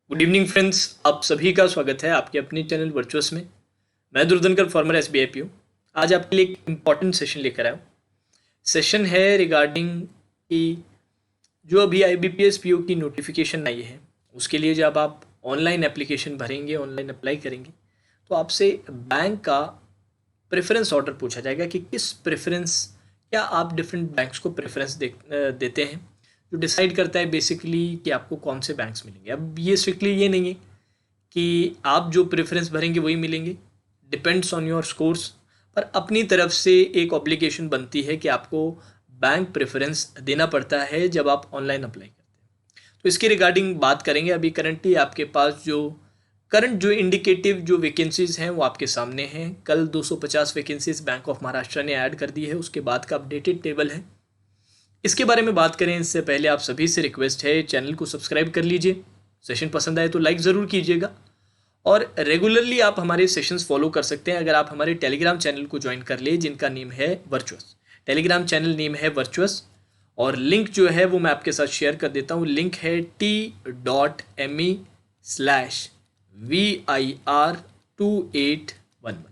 Good evening friends, आप सभी का स्वागत है आपके अपने चैनल वर्चुअस में। मैं दुर्धनकर फॉर्मर एसबीआई पीओ आज आपके लिए एक इम्पॉर्टेंट सेशन लेकर आया हूँ। सेशन है रिगार्डिंग कि जो अभी आईबीपीएस पीओ की नोटिफिकेशन आई है उसके लिए जब आप ऑनलाइन एप्लीकेशन भरेंगे, ऑनलाइन अप्लाई करेंगे तो आपसे बैंक का प्रेफरेंस ऑर्डर पूछा जाएगा कि किस प्रेफरेंस क्या आप डिफरेंट बैंक्स को प्रेफरेंस देते हैं, जो डिसाइड करता है बेसिकली कि आपको कौन से बैंक्स मिलेंगे। अब ये स्ट्रिक्टली ये नहीं है कि आप जो प्रेफरेंस भरेंगे वही मिलेंगे, डिपेंड्स ऑन योर स्कोर्स, पर अपनी तरफ से एक ऑब्लिगेशन बनती है कि आपको बैंक प्रेफरेंस देना पड़ता है जब आप ऑनलाइन अप्लाई करते हैं। तो इसके रिगार्डिंग बात करेंगे। अभी करंटली आपके पास जो इंडिकेटिव जो वैकेंसीज़ हैं वो आपके सामने हैं। कल 250 वैकेंसीज बैंक ऑफ महाराष्ट्र ने ऐड कर दी है, उसके बाद का अपडेटेड टेबल है। इसके बारे में बात करें इससे पहले आप सभी से रिक्वेस्ट है चैनल को सब्सक्राइब कर लीजिए, सेशन पसंद आए तो लाइक ज़रूर कीजिएगा और रेगुलरली आप हमारे सेशंस फॉलो कर सकते हैं अगर आप हमारे टेलीग्राम चैनल को ज्वाइन कर ले, जिनका नेम है वर्चुअस। टेलीग्राम चैनल नेम है वर्चुअस और लिंक जो है वो मैं आपके साथ शेयर कर देता हूँ। लिंक है t.me/vir2811।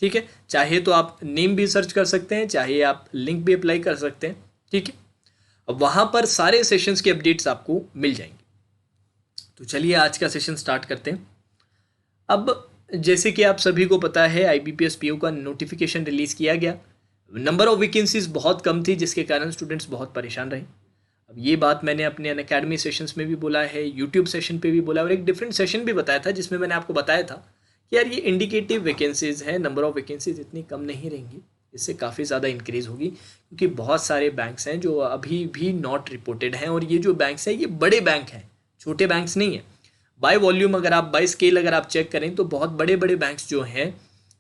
ठीक है, चाहे तो आप नेम भी सर्च कर सकते हैं, चाहे आप लिंक भी अप्लाई कर सकते हैं। ठीक है, अब वहाँ पर सारे सेशंस के अपडेट्स आपको मिल जाएंगे। तो चलिए आज का सेशन स्टार्ट करते हैं। अब जैसे कि आप सभी को पता है आईबीपीएस पीओ का नोटिफिकेशन रिलीज़ किया गया। नंबर ऑफ वैकेंसीज बहुत कम थी जिसके कारण स्टूडेंट्स बहुत परेशान रहे। अब ये बात मैंने अपने अनअकैडमी सेशंस में भी बोला है, यूट्यूब सेशन पे भी बोला और एक डिफरेंट सेशन भी बताया था जिसमें मैंने आपको बताया था कि यार ये इंडिकेटिव वैकेंसीज हैं, नंबर ऑफ वैकेंसीज इतनी कम नहीं रहेंगी, इससे काफ़ी ज़्यादा इंक्रीज़ होगी क्योंकि बहुत सारे बैंक्स हैं जो अभी भी नॉट रिपोर्टेड हैं और ये जो बैंक्स हैं ये बड़े बैंक हैं, छोटे बैंक्स नहीं हैं। बाय वॉल्यूम अगर आप बाय स्केल अगर आप चेक करें तो बहुत बड़े बड़े बैंक्स जो हैं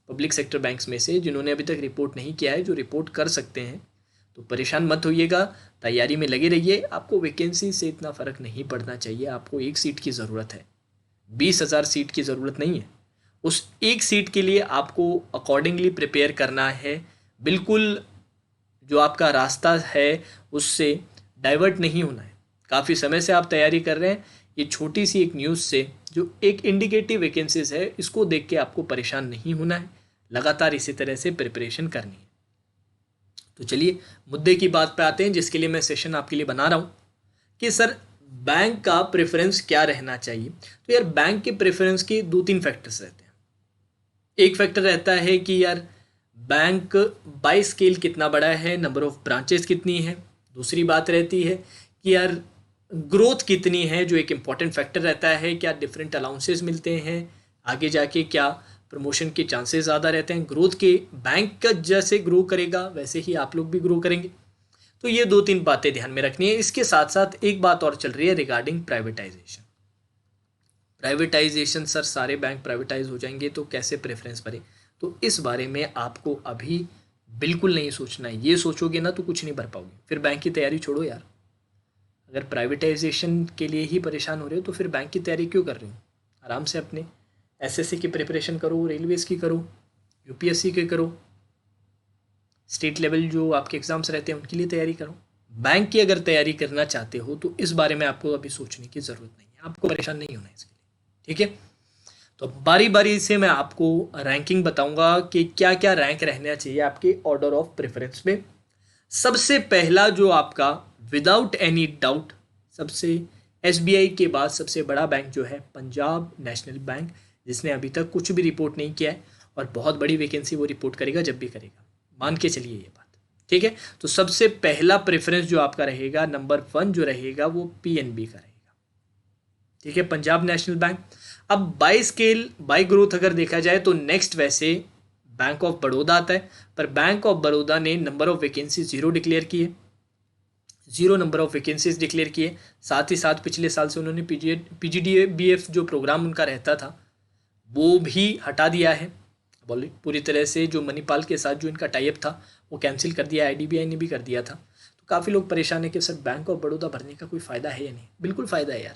पब्लिक सेक्टर बैंक्स में से, जिन्होंने अभी तक रिपोर्ट नहीं किया है, जो रिपोर्ट कर सकते हैं। तो परेशान मत होइएगा, तैयारी में लगे रहिए। आपको वैकेंसी से इतना फ़र्क नहीं पड़ना चाहिए। आपको एक सीट की ज़रूरत है, 20,000 सीट की ज़रूरत नहीं है। उस एक सीट के लिए आपको अकॉर्डिंगली प्रिपेयर करना है। बिल्कुल जो आपका रास्ता है उससे डाइवर्ट नहीं होना है। काफ़ी समय से आप तैयारी कर रहे हैं, ये छोटी सी एक न्यूज़ से जो एक इंडिकेटिव वैकेंसीज है इसको देख के आपको परेशान नहीं होना है, लगातार इसी तरह से प्रिपरेशन करनी है। तो चलिए मुद्दे की बात पे आते हैं जिसके लिए मैं सेशन आपके लिए बना रहा हूँ कि सर बैंक का प्रेफरेंस क्या रहना चाहिए। तो यार बैंक के प्रेफरेंस के 2-3 फैक्टर्स रहते हैं। एक फैक्टर रहता है कि यार बैंक बाय स्केल कितना बड़ा है, नंबर ऑफ ब्रांचेस कितनी है। दूसरी बात रहती है कि यार ग्रोथ कितनी है, जो एक इम्पॉर्टेंट फैक्टर रहता है। क्या डिफरेंट अलाउंसेस मिलते हैं, आगे जाके क्या प्रमोशन के चांसेस ज़्यादा रहते हैं। ग्रोथ के बैंक का जैसे ग्रो करेगा वैसे ही आप लोग भी ग्रो करेंगे। तो ये 2-3 बातें ध्यान में रखनी है। इसके साथ साथ एक बात और चल रही है रिगार्डिंग प्राइवेटाइजेशन। सर सारे बैंक प्राइवेटाइज हो जाएंगे तो कैसे प्रेफरेंस भरें। तो इस बारे में आपको अभी बिल्कुल नहीं सोचना है। ये सोचोगे ना तो कुछ नहीं भर पाओगे, फिर बैंक की तैयारी छोड़ो यार। अगर प्राइवेटाइजेशन के लिए ही परेशान हो रहे हो तो फिर बैंक की तैयारी क्यों कर रहे हो। आराम से अपने एसएससी की प्रिपरेशन करो, रेलवेज़ की करो, यूपीएससी की करो, स्टेट लेवल जो आपके एग्ज़ाम्स रहते हैं उनके लिए तैयारी करो। बैंक की अगर तैयारी करना चाहते हो तो इस बारे में आपको अभी सोचने की ज़रूरत नहीं है, आपको परेशान नहीं होना इसके लिए। ठीक है, तो बारी बारी से मैं आपको रैंकिंग बताऊंगा कि क्या क्या रैंक रहना चाहिए आपके ऑर्डर ऑफ प्रेफरेंस में। सबसे पहला जो आपका विदाउट एनी डाउट सबसे एसबीआई के बाद सबसे बड़ा बैंक जो है पंजाब नेशनल बैंक, जिसने अभी तक कुछ भी रिपोर्ट नहीं किया है और बहुत बड़ी वैकेंसी वो रिपोर्ट करेगा जब भी करेगा, मान के चलिए ये बात। ठीक है, तो सबसे पहला प्रेफरेंस जो आपका रहेगा, नंबर 1 जो रहेगा वो पीएनबी का रहेगा। ठीक है, पंजाब नेशनल बैंक। अब बाय स्केल बाय ग्रोथ अगर देखा जाए तो नेक्स्ट वैसे बैंक ऑफ बड़ौदा आता है, पर बैंक ऑफ बड़ौदा ने नंबर ऑफ वैकेंसी 0 डिक्लेयर किए, 0 नंबर ऑफ वैकेंसीज डिक्लेयर किए। साथ ही साथ पिछले साल से उन्होंने पीजीडीबीएफ जो प्रोग्राम उनका रहता था वो भी हटा दिया है पूरी तरह से। जो मणिपाल के साथ जो इनका टाइप था वो कैंसिल कर दिया, आईडीबीआई ने भी कर दिया था। तो काफ़ी लोग परेशान है कि सर बैंक ऑफ बड़ौदा भरने का कोई फ़ायदा है या नहीं। बिल्कुल फ़ायदा है यार,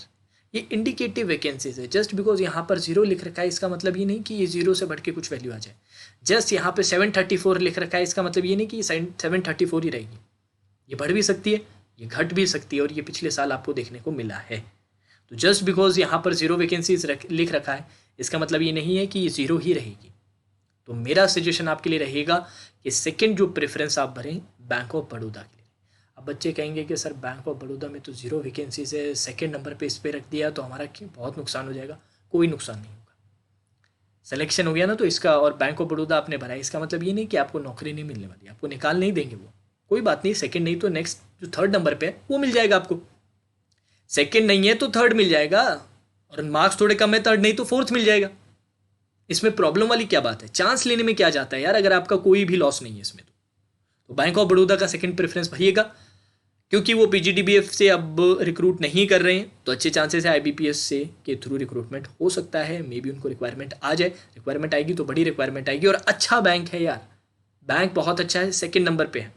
ये इंडिकेटिव वैकेंसीज है। जस्ट बिकॉज यहाँ पर 0 लिख रखा है इसका मतलब ये नहीं कि ये 0 से बढ़ के कुछ वैल्यू आ जाए। जस्ट यहाँ पे 734 लिख रखा है इसका मतलब ये नहीं कि ये 734 ही रहेगी, ये बढ़ भी सकती है, ये घट भी सकती है और ये पिछले साल आपको देखने को मिला है। तो जस्ट बिकॉज यहाँ पर 0 वैकेंसीज लिख रखा है, इसका मतलब ये नहीं है कि ये 0 ही रहेगी। तो मेरा सजेशन आपके लिए रहेगा कि सेकंड जो प्रेफरेंस आप भरें बैंक ऑफ बड़ौदा के लिए। अब बच्चे कहेंगे कि सर बैंक ऑफ बड़ौदा में तो 0 वैकेंसीज है, सेकंड नंबर पे इस पर रख दिया तो हमारा बहुत नुकसान हो जाएगा। कोई नुकसान नहीं होगा, सिलेक्शन हो गया ना तो इसका, और बैंक ऑफ बड़ौदा आपने भरा है, इसका मतलब ये नहीं कि आपको नौकरी नहीं मिलने वाली, आपको निकाल नहीं देंगे वो, कोई बात नहीं। सेकंड नहीं तो नेक्स्ट जो थर्ड नंबर पे है वो मिल जाएगा आपको। सेकंड नहीं है तो थर्ड मिल जाएगा, और मार्क्स थोड़े कम है थर्ड नहीं तो फोर्थ मिल जाएगा। इसमें प्रॉब्लम वाली क्या बात है, चांस लेने में क्या जाता है यार, अगर आपका कोई भी लॉस नहीं है इसमें तो बैंक ऑफ बड़ौदा का सेकंड प्रेफरेंस भरिएगा। क्योंकि वो पीजीडीबीएफ से अब रिक्रूट नहीं कर रहे हैं तो अच्छे चांसेस है आईबीपीएस से के थ्रू रिक्रूटमेंट हो सकता है, मे बी उनको रिक्वायरमेंट आ जाए। रिक्वायरमेंट आएगी तो बड़ी रिक्वायरमेंट आएगी, और अच्छा बैंक है यार, बैंक बहुत अच्छा है, सेकंड नंबर पे है,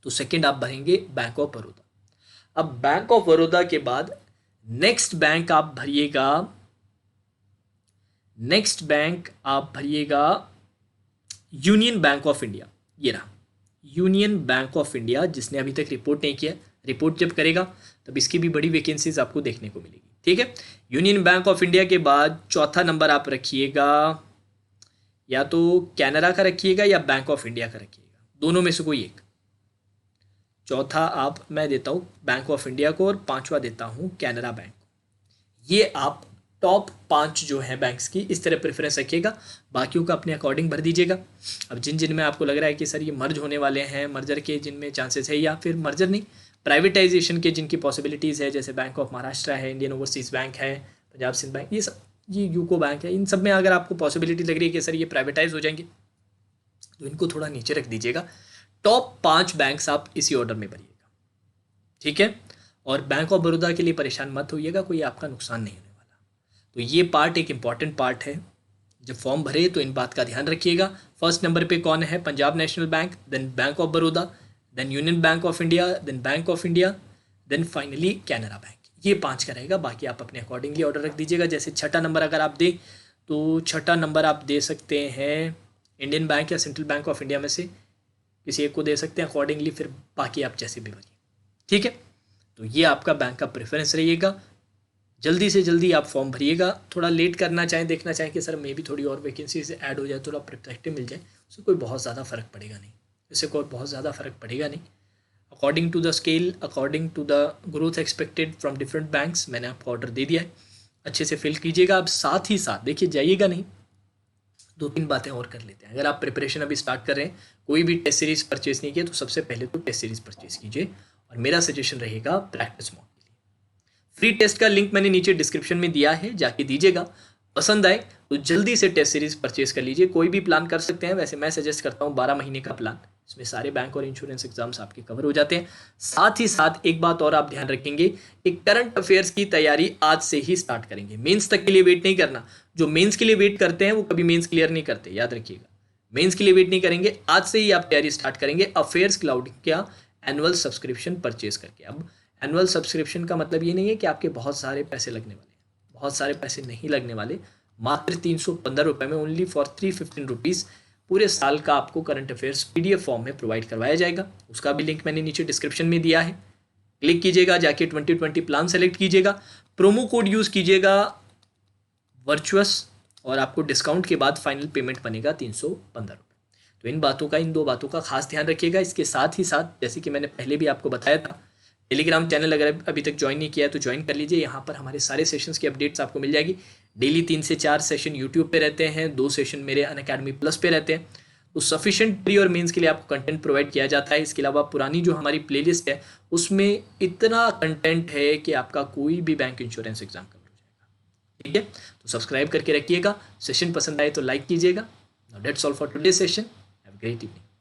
तो सेकंड आप भरेंगे बैंक ऑफ बड़ौदा। अब बैंक ऑफ बड़ौदा के बाद नेक्स्ट बैंक आप भरिएगा, नेक्स्ट बैंक आप भरिएगा यूनियन बैंक ऑफ इंडिया। ये रहा यूनियन बैंक ऑफ इंडिया, जिसने अभी तक रिपोर्ट नहीं किया, रिपोर्ट जब करेगा तब इसकी भी बड़ी वैकेंसीज आपको देखने को मिलेगी, ठीक है। यूनियन बैंक ऑफ इंडिया के बाद चौथा नंबर आप रखिएगा, या तो कैनरा का रखिएगा या बैंक ऑफ इंडिया का रखिएगा, दोनों में से कोई एक। चौथा आप मैं देता हूँ बैंक ऑफ इंडिया को, और पांचवा देता हूँ कैनरा बैंक को। ये आप टॉप 5 जो है बैंक्स की इस तरह प्रेफरेंस रखिएगा, बाकियों का अपने अकॉर्डिंग भर दीजिएगा। अब जिन जिन में आपको लग रहा है कि सर ये मर्ज होने वाले हैं, मर्जर के जिनमें चांसेस है, या फिर मर्जर नहीं प्राइवेटाइजेशन के जिनकी पॉसिबिलिटीज़ है, जैसे बैंक ऑफ महाराष्ट्र है, इंडियन ओवरसीज़ बैंक है, पंजाब सिंध बैंक, ये सब, ये यूको बैंक है, इन सब में अगर आपको पॉसिबिलिटी लग रही है कि सर ये प्राइवेटाइज हो जाएंगे तो इनको थोड़ा नीचे रख दीजिएगा। टॉप 5 बैंक्स आप इसी ऑर्डर में भरिएगा, ठीक है। और बैंक ऑफ बड़ौदा के लिए परेशान मत होइएगा, कोई आपका नुकसान नहीं होने वाला। तो ये पार्ट एक इम्पॉर्टेंट पार्ट है, जब फॉर्म भरे तो इन बात का ध्यान रखिएगा। फर्स्ट नंबर पे कौन है, Punjab National Bank, then Bank of Baroda, then Union Bank of India, then Bank of India, then finally Canara Bank. ये 5 का रहेगा, बाकी आप अपने अकॉर्डिंगली ऑर्डर रख दीजिएगा। जैसे छठा नंबर अगर आप दें तो छठा नंबर आप दे सकते हैं इंडियन बैंक या सेंट्रल बैंक ऑफ इंडिया में से किसी एक को दे सकते हैं अकॉर्डिंगली, फिर बाकी आप जैसे भी भरिए, ठीक है। तो ये आपका बैंक का प्रेफरेंस रहेगा। जल्दी से जल्दी आप फॉर्म भरिएगा, थोड़ा लेट करना चाहें, देखना चाहें कि सर मे भी थोड़ी और वैकेंसीज ऐड हो जाए, थोड़ा पर्सपेक्टिव मिल जाए, उससे कोई बहुत ज़्यादा फ़र्क पड़ेगा नहीं, इससे कोई बहुत ज़्यादा फ़र्क पड़ेगा नहीं। According to the scale, according to the growth expected from different banks, मैंने आपको ऑर्डर दे दिया है, अच्छे से फिल कीजिएगा। अब साथ ही साथ देखिए, जाइएगा नहीं, 2-3 बातें और कर लेते हैं। अगर आप प्रिपरेशन अभी स्टार्ट कर रहे हैं, कोई भी टेस्ट सीरीज़ परचेज नहीं किया, तो सबसे पहले तो टेस्ट सीरीज़ परचेज कीजिए, और मेरा सजेशन रहेगा प्रैक्टिस मॉक। फ्री टेस्ट का लिंक मैंने नीचे डिस्क्रिप्शन में दिया है, जाके दीजिएगा। पसंद आए तो जल्दी से टेस्ट सीरीज परचेज कर लीजिए, कोई भी प्लान कर सकते हैं। वैसे मैं सजेस्ट करता हूँ 12 महीने का प्लान, इसमें सारे बैंक और इंश्योरेंस एग्जाम्स आपके कवर हो जाते हैं। साथ ही साथ एक बात और आप ध्यान रखेंगे कि करंट अफेयर्स की तैयारी आज से ही स्टार्ट करेंगे, मेंस तक के लिए वेट नहीं करना। जो मेंस के लिए वेट करते हैं वो कभी मेंस क्लियर नहीं करते, याद रखिएगा। मेंस के लिए वेट नहीं करेंगे, आज से ही आप तैयारी स्टार्ट करेंगे अफेयर्स क्लाउड का एनुअल सब्सक्रिप्शन परचेज करके। अब एनुअल सब्सक्रिप्शन का मतलब ये नहीं है कि आपके बहुत सारे पैसे लगने वाले हैं, बहुत सारे पैसे नहीं लगने वाले। मात्र 315 रुपये में, ओनली फॉर 315 रुपीज़ पूरे साल का आपको करंट अफेयर्स PDF फॉर्म में प्रोवाइड करवाया जाएगा। उसका भी लिंक मैंने नीचे डिस्क्रिप्शन में दिया है, क्लिक कीजिएगा, जाके 2020 प्लान सेलेक्ट कीजिएगा, प्रोमो कोड यूज़ कीजिएगा वर्चुअस, और आपको डिस्काउंट के बाद फाइनल पेमेंट बनेगा 315 रुपये। तो इन बातों का, इन 2 बातों का खास ध्यान रखिएगा। इसके साथ ही साथ, जैसे कि मैंने पहले भी आपको बताया था, टेलीग्राम चैनल अगर अभी तक ज्वाइन नहीं किया है तो ज्वाइन कर लीजिए। यहाँ पर हमारे सारे सेशंस की अपडेट्स आपको मिल जाएगी। डेली 3 से 4 सेशन यूट्यूब पे रहते हैं, 2 सेशन मेरे अनअकैडमी प्लस पे रहते हैं। तो सफिशिएंट प्री और मेंस के लिए आपको कंटेंट प्रोवाइड किया जाता है। इसके अलावा पुरानी जो हमारी प्लेलिस्ट है उसमें इतना कंटेंट है कि आपका कोई भी बैंक इंश्योरेंस एग्जाम कवर हो जाएगा, ठीक है। तो सब्सक्राइब करके रखिएगा। सेशन पसंद आए तो लाइक कीजिएगा। That's all for today session. Have a great evening.